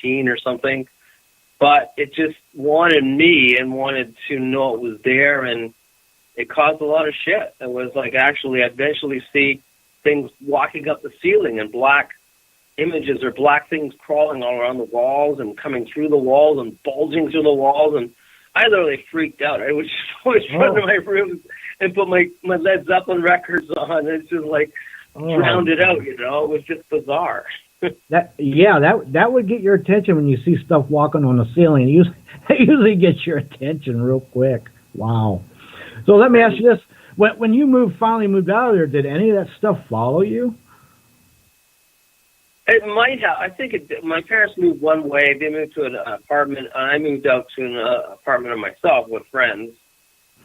13 or something. But it just wanted me and wanted to know it was there, and it caused a lot of shit. It was like actually eventually see things walking up the ceiling and black images or black things crawling all around the walls and coming through the walls and bulging through the walls. And I literally freaked out. I would just always run to my room and put my Led Zeppelin records on. It's just like drowned it out, you know. It was just bizarre. That would get your attention when you see stuff walking on the ceiling. It usually gets your attention real quick. Wow. So let me ask you this: when you finally moved out of there, did any of that stuff follow you? It might have. I think my parents moved one way. They moved to an apartment, and I moved out to an apartment of myself with friends.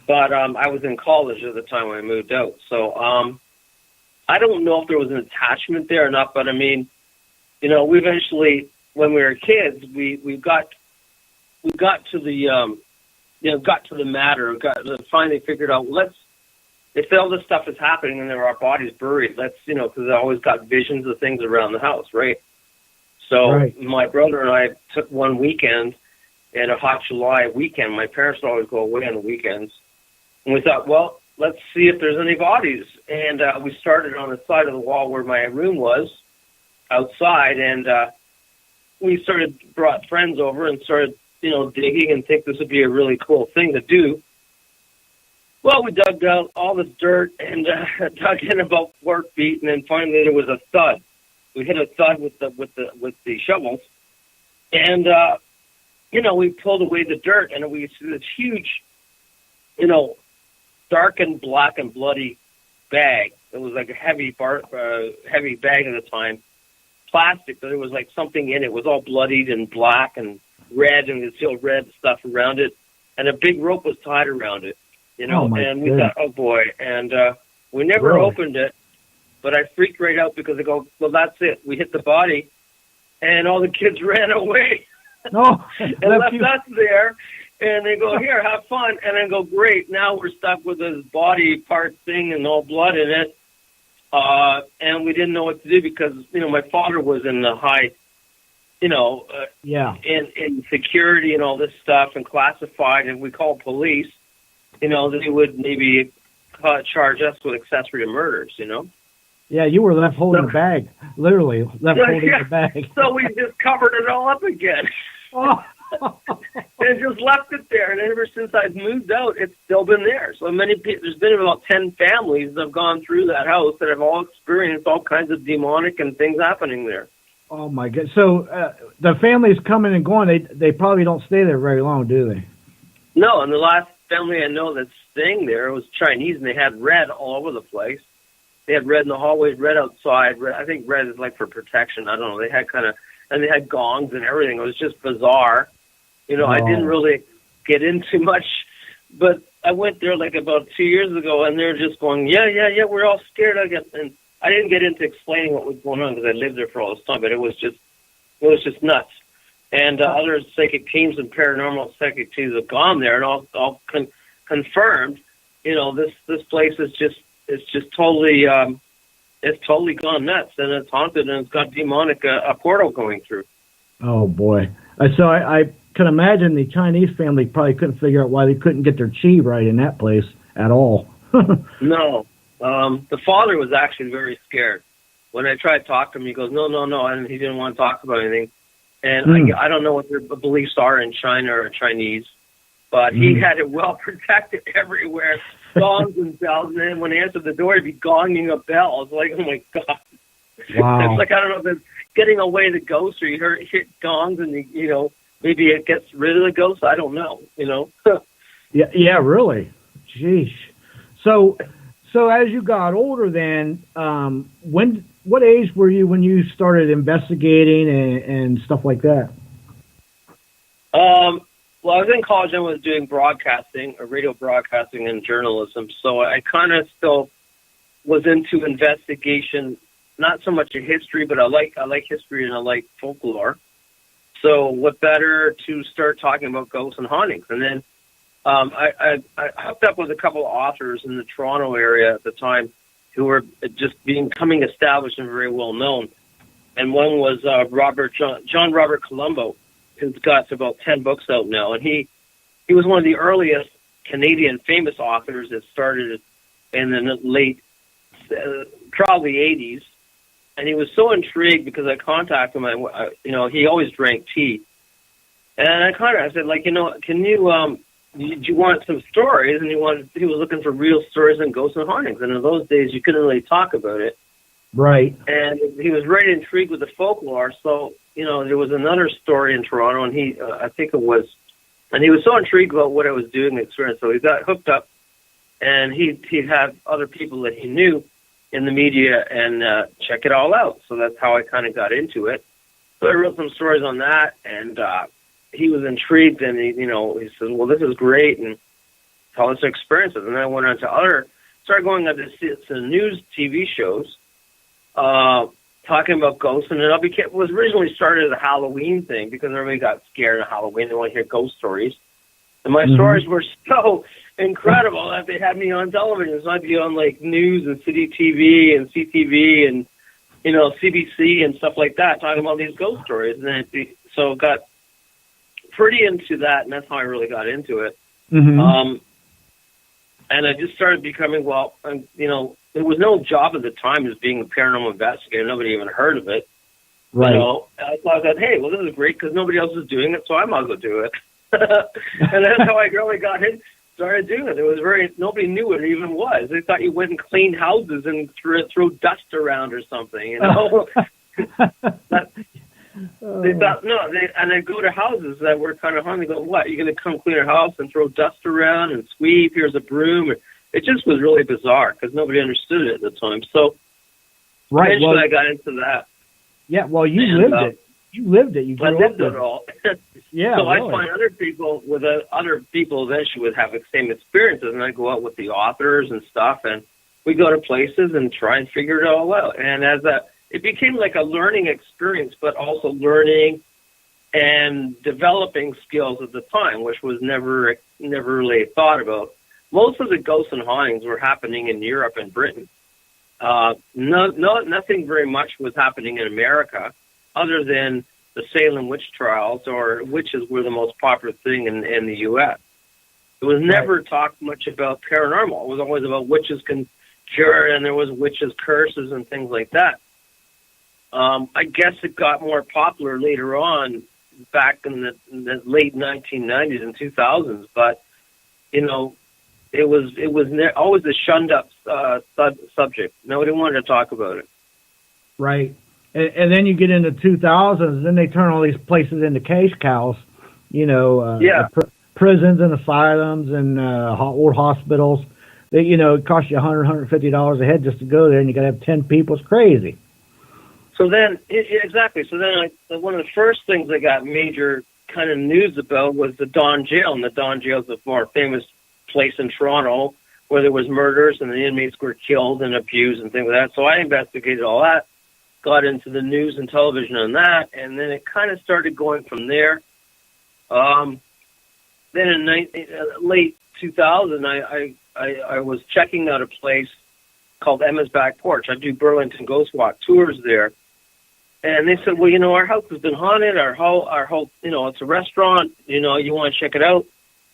But I was in college at the time when I moved out, so I don't know if there was an attachment there or not. But I mean, you know, we eventually, when we were kids, we got to the got to the matter. Finally figured out, if all this stuff is happening and there are bodies buried, because I always got visions of things around the house, right? So My brother and I took one weekend, in a hot July weekend. My parents would always go away on the weekends. And we thought, well, let's see if there's any bodies. And we started on the side of the wall where my room was, outside, and we brought friends over and started, digging and think this would be a really cool thing to do. Well, we dug out all this dirt and dug in about 4 feet, and then finally there was a thud. We hit a thud with the shovels, and we pulled away the dirt, and we see this huge, dark and black and bloody bag. It was like a heavy bag at the time, plastic, but there was like something in it. It was all bloodied and black and red, and there's still red stuff around it, and a big rope was tied around it. And we thought, oh boy, and we never opened it, but I freaked right out because I go, well, that's it. We hit the body, and all the kids ran away and left us there, and they go, here, have fun, and I go, great, now we're stuck with this body part thing and all blood in it, and we didn't know what to do because, my father was in the high, in security and all this stuff and classified, and we called police. They would maybe charge us with accessory to murders, Yeah, you were left holding the bag, literally holding the bag. So we just covered it all up again. And just left it there. And ever since I've moved out, it's still been there. So there's been about 10 families that have gone through that house that have all experienced all kinds of demonic and things happening there. Oh, my God. So the families coming and going, they probably don't stay there very long, do they? No, and the last family I know that's staying there was Chinese, and they had red all over the place. They had red in the hallways, red outside. Red, I think red is like for protection. I don't know. They had and they had gongs and everything. It was just bizarre. I didn't really get into much, but I went there like about 2 years ago, and they're just going, yeah, we're all scared, I guess. And I didn't get into explaining what was going on because I lived there for all this time, but it was just nuts. And other psychic teams and paranormal psychic teams have gone there and all confirmed, this place is just totally, it's totally gone nuts, and it's haunted, and it's got demonic a portal going through. Oh boy! So I can imagine the Chinese family probably couldn't figure out why they couldn't get their chi right in that place at all. No, the father was actually very scared. When I tried to talk to him, he goes, no, and he didn't want to talk about anything. And I don't know what their beliefs are in China or Chinese, but he had it well protected everywhere, gongs and bells. And then when he answered the door, he'd be gonging a bell. I was like, oh, my God. Wow. It's like, I don't know if it's getting away the ghost or you hit gongs and, maybe it gets rid of the ghost. I don't know, Yeah, really. Jeez. So as you got older then, what age were you when you started investigating and stuff like that? Well, I was in college and I was doing broadcasting, radio broadcasting and journalism. So I kind of still was into investigation, not so much in history, but I like history and I like folklore. So what better to start talking about ghosts and hauntings? And then I hooked up with a couple of authors in the Toronto area at the time who were just becoming established and very well known. and one was John Robert Colombo, who's got about 10 books out now, and he was one of the earliest Canadian famous authors that started in the late, probably 80s, and he was so intrigued because I contacted him. He always drank tea, and I said, like, can you do you want some stories? And he was looking for real stories on ghosts and hauntings, and in those days you couldn't really talk about it. Right. And he was very intrigued with the folklore. So, there was another story in Toronto, and he was so intrigued about what I was doing, the experience. So he got hooked up, and he'd have other people that he knew in the media and check it all out. So that's how I kind of got into it. So I wrote some stories on that, and he was intrigued, and he said, well, this is great, and tell us experiences. And then I went on to started going on to news TV shows, talking about ghosts, and it was originally started as a Halloween thing because everybody got scared of Halloween. They want to hear ghost stories. And my stories were so incredible that they had me on television. So I'd be on like news and City TV and CTV and, CBC and stuff like that, talking about these ghost stories. And then so got pretty into that, and that's how I really got into it. Mm-hmm. And I just started becoming, there was no job at the time as being a paranormal investigator. Nobody even heard of it. Right. I thought that, hey, well, this is great because nobody else is doing it, so I might as well do it. And that's how I really started doing it. Nobody knew what it even was. They thought you went and cleaned houses and throw dust around or something, They thought, and I'd go to houses that were kind of haunted. They go, what, you're going to come clean your house and throw dust around and sweep? Here's a broom. It just was really bizarre because nobody understood it at the time. So eventually I got into that. Yeah, well, you lived it. You lived it. You grew I up lived it all. Yeah. So really. I find other people eventually would have the same experiences, and I go out with the authors and stuff, and we go to places and try and figure it all out. And it became like a learning experience, but also learning and developing skills at the time, which was never really thought about. Most of the ghosts and hauntings were happening in Europe and Britain. Nothing very much was happening in America, other than the Salem witch trials, or witches were the most popular thing in the U.S. It was never talked much about paranormal. It was always about witches can cure, and there was witches' curses and things like that. I guess it got more popular later on, back in the late 1990s and 2000s, but, it was always a shunned up subject. Nobody wanted to talk about it. Right. And then you get into 2000s, then they turn all these places into cash cows, prisons and asylums and old hospitals. It costs you $100, $150 a head just to go there, and you got to have 10 people. It's crazy. So then, exactly. So then one of the first things I got major kind of news about was the Don Jail. And the Don Jail is a more famous place in Toronto where there was murders and the inmates were killed and abused and things like that. So I investigated all that, got into the news and television on that, and then it kind of started going from there. Then in late 2000, I was checking out a place called Emma's Back Porch. I do Burlington Ghost Walk tours there. And they said, well, our house has been haunted. Our whole, it's a restaurant. You want to check it out.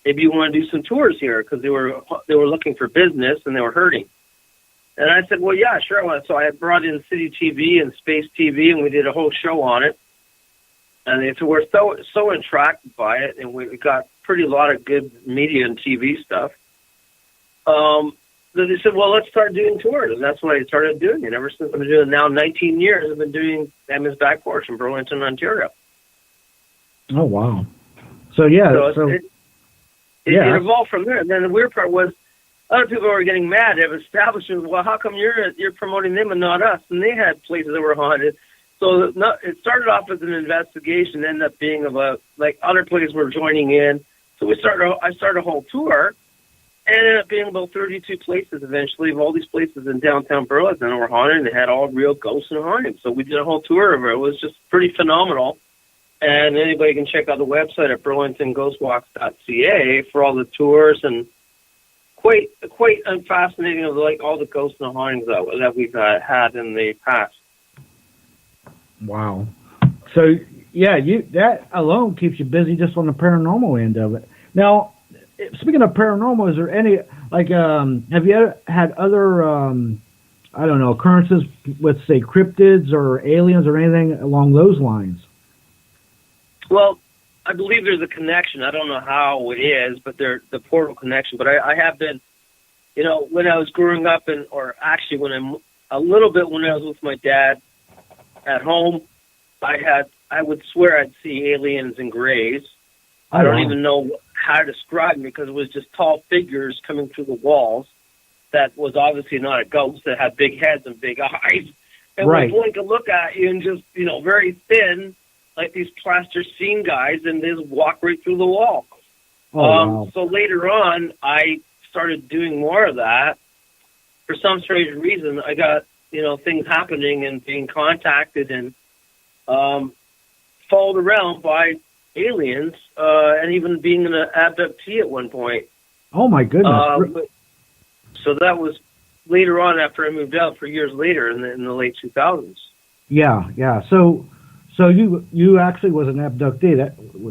Maybe you want to do some tours here, because they were looking for business and they were hurting. And I said, well, yeah, sure I want to. So I brought in City TV and Space TV, and we did a whole show on it. And they said, we're so attracted by it, and we got a lot of good media and TV stuff. So they said, well, let's start doing tours. And that's what I started doing. And ever since I've been doing it now 19 years, I've been doing Emma's Back Porch in Burlington, Ontario. Oh, wow. So, yeah. It evolved from there. And then the weird part was other people were getting mad at establishments. Well, how come you're promoting them and not us? And they had places that were haunted. So it started off as an investigation, ended up being about, like, other places were joining in. So I started a whole tour. And it ended up being about 32 places eventually, of all these places in downtown Burlington that were haunted, and they had all real ghosts and hauntings. So we did a whole tour of it. It was just pretty phenomenal. And anybody can check out the website at burlingtonghostwalks.ca for all the tours, and quite fascinating of, like, all the ghosts and hauntings that we've had in the past. Wow. So yeah, that alone keeps you busy just on the paranormal end of it. Now, speaking of paranormal, is there any like have you ever had other I don't know occurrences with say cryptids or aliens or anything along those lines? Well, I believe there's a connection. I don't know how it is, but there's the portal connection. But I have been, when I was growing up, or actually when I'm a little bit when I was with my dad at home, I would swear I'd see aliens and grays. I don't even know how to describe them because it was just tall figures coming through the walls. That was obviously not a ghost that had big heads and big eyes. And would blink a look at you and just, very thin, like these plasticine guys, and they just walk right through the wall. Wow. So later on, I started doing more of that. For some strange reason, I got, things happening and being contacted and followed around by aliens, and even being an abductee at one point. Oh, my goodness. So that was later on after I moved out for years later in the late 2000s. Yeah. So you actually was an abductee.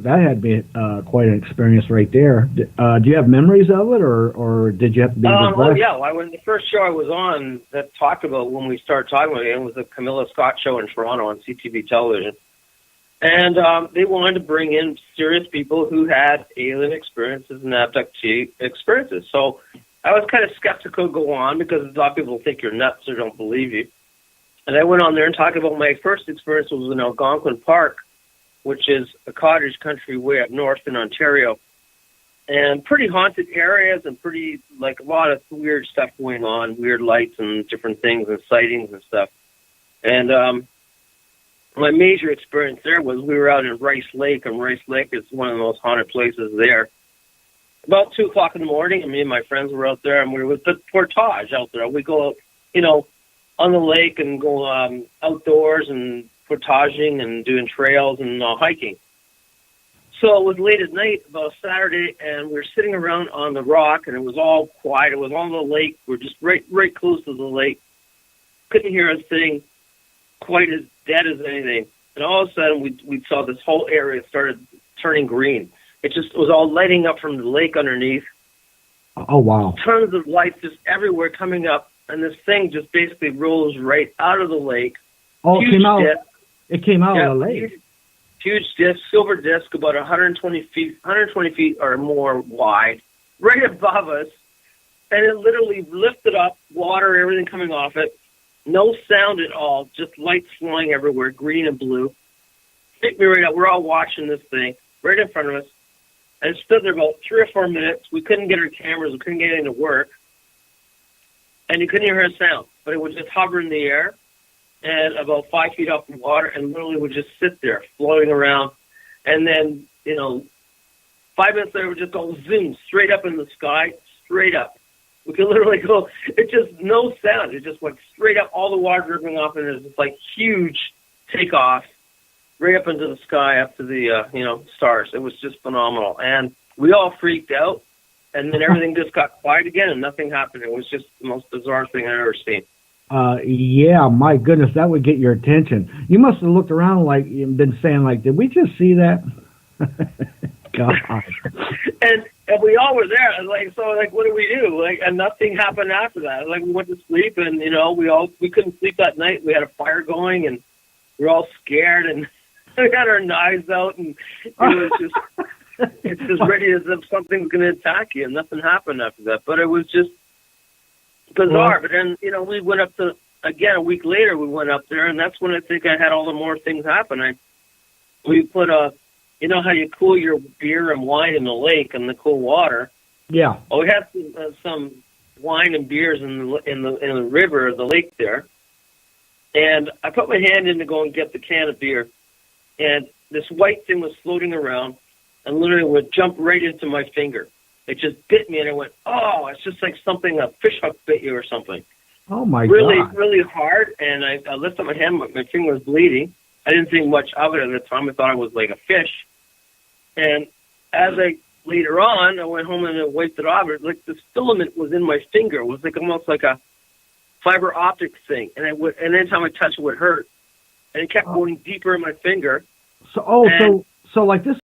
That had to be quite an experience right there. Do you have memories of it, or did you have to be? Oh yeah. When the first show I was on that talked about when we started talking about it was the Camilla Scott show in Toronto on CTV television, and they wanted to bring in serious people who had alien experiences and abductee experiences. So I was kind of skeptical to go on because a lot of people think you're nuts or don't believe you. And I went on there and talked about my first experience was in Algonquin Park, which is a cottage country way up north in Ontario. And pretty haunted areas and pretty, like, a lot of weird stuff going on, weird lights and different things and sightings and stuff. And my major experience there was we were out in Rice Lake, and Rice Lake is one of the most haunted places there. About 2 o'clock in the morning, and me and my friends were out there, and we were with the portage out there. We go out, on the lake and go outdoors and portaging and doing trails and hiking. So it was late at night, about Saturday, and we were sitting around on the rock, and it was all quiet. It was on the lake. We're just right close to the lake. Couldn't hear a thing, quite as dead as anything. And all of a sudden, we saw this whole area started turning green. It just was all lighting up from the lake underneath. Oh, wow. Tons of lights just everywhere coming up. And this thing just basically rolls right out of the lake. Oh, it came out of the lake. Huge disc, silver disc, about 120 feet or more wide, right above us. And it literally lifted up, water, everything coming off it. No sound at all, just lights flying everywhere, green and blue. Picked me right up. We're all watching this thing right in front of us. And it stood there about 3 or 4 minutes. We couldn't get our cameras. We couldn't get anything to work. And you couldn't hear a sound, but it would just hover in the air and about 5 feet off the water and literally would just sit there floating around. And then, 5 minutes later, it would just go zoom straight up in the sky, straight up. We could literally go, it just, no sound. It just went straight up, all the water dripping off, and it was just like huge takeoff right up into the sky, up to the, stars. It was just phenomenal. And we all freaked out. And then everything just got quiet again, and nothing happened. It was just the most bizarre thing I've ever seen. Yeah, my goodness, that would get your attention. You must have looked around and been saying, did we just see that? God. and we all were there. What do we do? And nothing happened after that. We went to sleep, and we couldn't sleep that night. We had a fire going, and we were all scared, and we had our knives out, and it was just. It's as ready as if something's going to attack you, and nothing happened after that. But it was just bizarre. But then, we went up to, again, a week later, we went up there, and that's when I think I had all the more things happen. We put how you cool your beer and wine in the lake and the cool water. Yeah. Oh, we had some wine and beers in the river, the lake there. And I put my hand in to go and get the can of beer, and this white thing was floating around. And literally would jump right into my finger. It just bit me, and I went, oh, it's just like something, a fish hook bit you or something. Oh, my God. Really hard, and I lifted my hand, my finger was bleeding. I didn't think much of it at the time. I thought it was like a fish. And later on, I went home and I wiped it off. This filament was in my finger. It was almost like a fiber optic thing. And anytime I touched it, it would hurt. and it kept going deeper in my finger. So, And- so like this